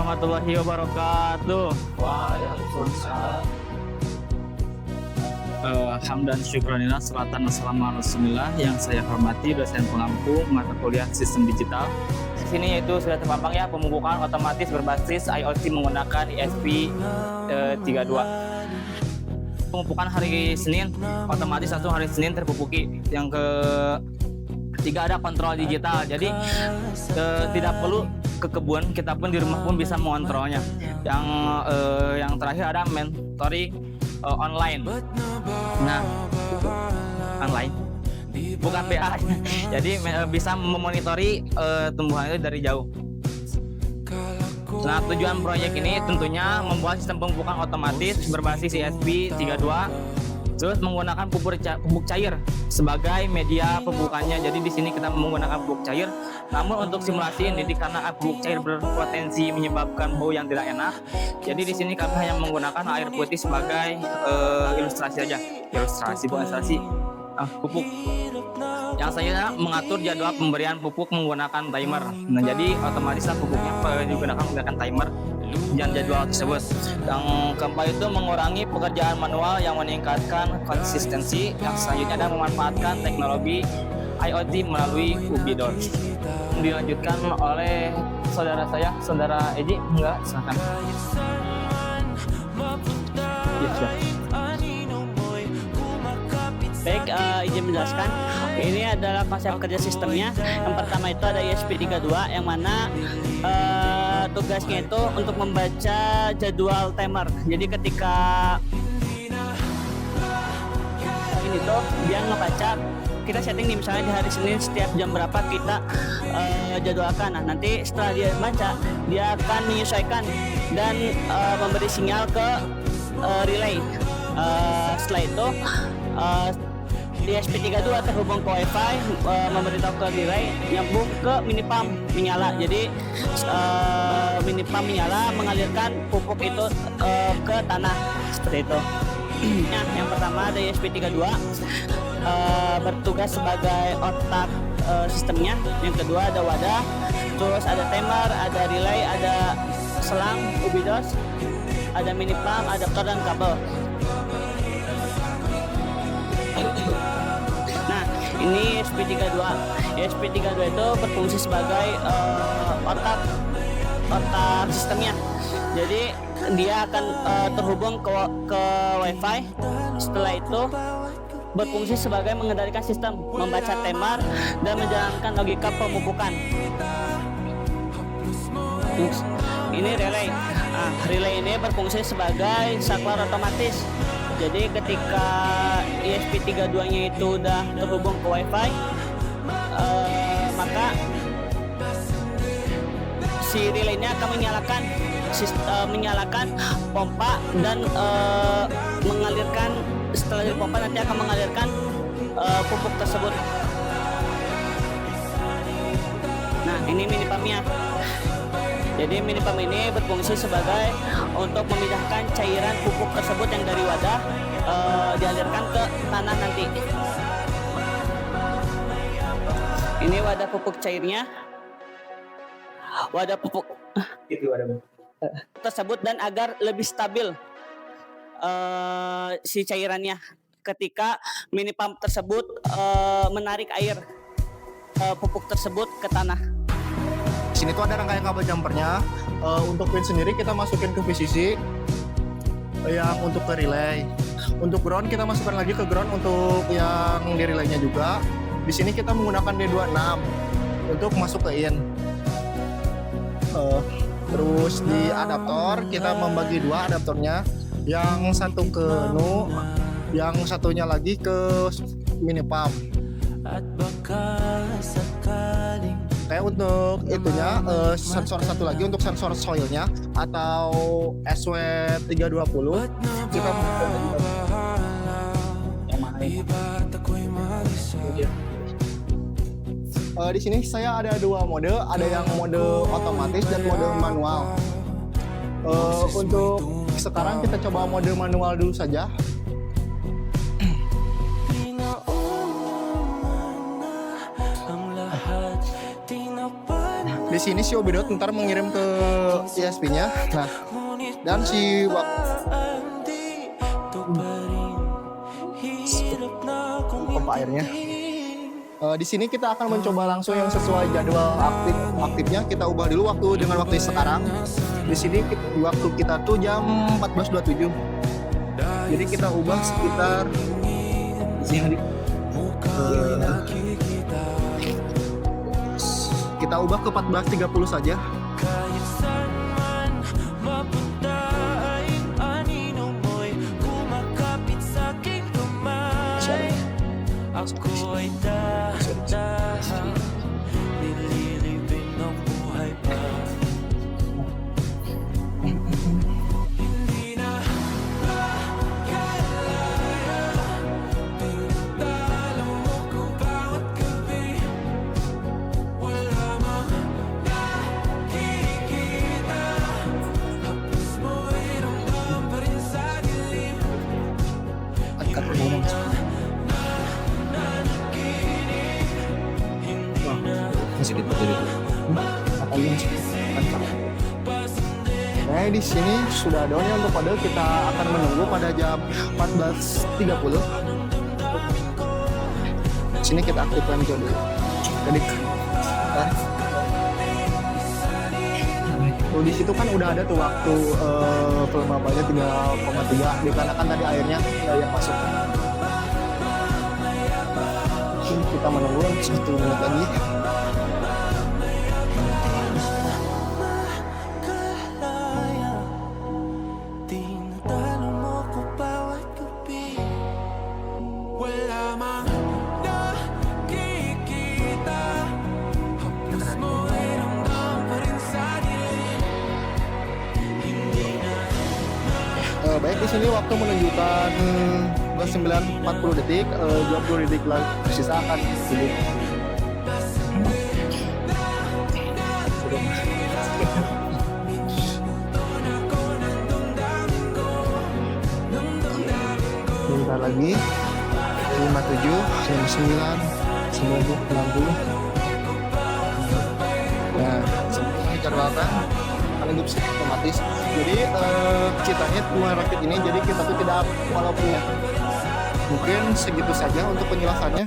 warahmatullahi wabarakatuh. Waalaikumsalam. Hamdan syukranillah, salatan wassalamu ala rasulillah. Yang saya hormati dosen pengampu mata kuliah sistem digital. Di sini yaitu sudah terpampang ya, pemupukan otomatis berbasis IoT menggunakan ESP32. Pemupukan hari Senin, otomatis langsung hari Senin terpupuki. Yang ketiga ada kontrol digital, jadi tidak perlu ke kebun, kita pun di rumah pun bisa mengontrolnya. Yang terakhir ada mentoring online. Nah, online bukan PA, jadi bisa memonitori tumbuhan itu dari jauh. Nah, tujuan proyek ini tentunya membuat sistem pemupukan otomatis berbasis ESP32, terus menggunakan pupuk cair sebagai media pemupukannya. Jadi di sini kita menggunakan pupuk cair. Namun untuk simulasi ini karena pupuk cair berpotensi menyebabkan bau yang tidak enak, jadi di sini kami hanya menggunakan air putih sebagai ilustrasi saja. Pupuk. Yang saya mengatur jadwal pemberian pupuk menggunakan timer. Nah, jadi otomatislah pupuknya digunakan menggunakan timer dan jadwal tersebut. Yang keempat itu mengurangi pekerjaan manual yang meningkatkan konsistensi. Yang selanjutnya adalah memanfaatkan teknologi IoT melalui UbiDots. Dilanjutkan oleh saudara saya, saudara Eji. Enggak, silakan. Yes, ya. Baik, izin menjelaskan. Ini adalah konsep kerja sistemnya. Yang pertama itu ada ESP32 yang mana tugasnya itu untuk membaca jadwal timer. Jadi ketika ini tuh dia ngebaca, kita setting nih misalnya di hari Senin setiap jam berapa kita jadwalkan. Nah, nanti setelah dia baca, dia akan menyesuaikan dan memberi sinyal ke relay. Setelah itu ESP32 terhubung ke WiFi, memberitahu ke relay, nyambung ke mini pump menyala. Jadi mini pump menyala mengalirkan pupuk itu ke tanah seperti itu. Nah, yang pertama ada ESP32 bertugas sebagai otak sistemnya. Yang kedua ada wadah, terus ada timer, ada relay, ada selang UbiDots, ada mini pump, adaptor dan kabel. Nah, ini ESP32. ESP32 itu berfungsi sebagai otak sistemnya. Jadi dia akan terhubung ke WiFi. Setelah itu berfungsi sebagai mengendalikan sistem, membaca timer dan menjalankan logika pemupukan. Ini relay. Nah, relay ini berfungsi sebagai saklar otomatis. Jadi ketika ESP32-nya itu udah terhubung ke WiFi, maka si relay-nya akan menyalakan pompa dan mengalirkan. Setelah dari pompa nanti akan mengalirkan pupuk tersebut. Nah, ini mini pumpnya. Jadi mini pump ini berfungsi sebagai untuk memindahkan cairan pupuk tersebut yang dari wadah dialirkan ke tanah nanti. Ini wadah pupuk cairnya. Wadah pupuk tersebut, dan agar lebih stabil si cairannya ketika mini pump tersebut menarik air pupuk tersebut ke tanah. Di sini tuh ada rangkaian kabel jumpernya. Untuk pin sendiri kita masukin ke VCC yang untuk ke relay. Untuk ground kita masukkan lagi ke ground untuk yang di relaynya juga. Di sini kita menggunakan D26 untuk masuk ke in. Terus di adaptor kita membagi dua adaptornya, yang satu ke NU, yang satunya lagi ke mini pump. Kayak untuk itunya sensor satu lagi untuk sensor soilnya atau SW320 kita Yang mana ini? Di sini saya ada dua mode, ada yang mode otomatis dan mode manual. Untuk sekarang kita coba mode manual dulu saja. Di Di sini si Obidot ntar mengirim ke ISP-nya. Nah, dan si pompa airnya. Di sini kita akan mencoba langsung yang sesuai jadwal aktifnya. Kita ubah dulu waktu dengan waktu sekarang. Di sini waktu kita tuh jam 14.27. Jadi kita ubah sekitar kita ubah ke 14.30 saja. Ako ay dahan-dahan nililibing ng buhay pa. Hindi na makalaya, tinatalo mo ko bawat gabi. Wala mang nakikita, hapos mo'y ramdam pa rin sa dilim. Angkat muna masih Nah, di sini sudah ada untuk padel. Kita akan menunggu pada jam 14.30. Sini kita aktifkan dulu. Jadi di situ kan udah ada tuh waktu pelembabannya 3,3 dikarenakan tadi airnya yang masuk. Kita menunggu 1 menit lagi. Tinatalo mo ko bawat gabi. Wala mang nakikita, hapos mo'y ramdam pa rin sa dilim. Hindi na Baik, di sini waktu menunjukkan 9:40 detik, 20 detik lagi tersisa akan dulu. Bentar lagi 57, 99, 90, 60. Nah, semuanya dijadwalkan akan hidup otomatis. Jadi ceritanya cuma rakit ini, jadi kita tuh tidak walaupun mungkin segitu saja untuk penjelasannya.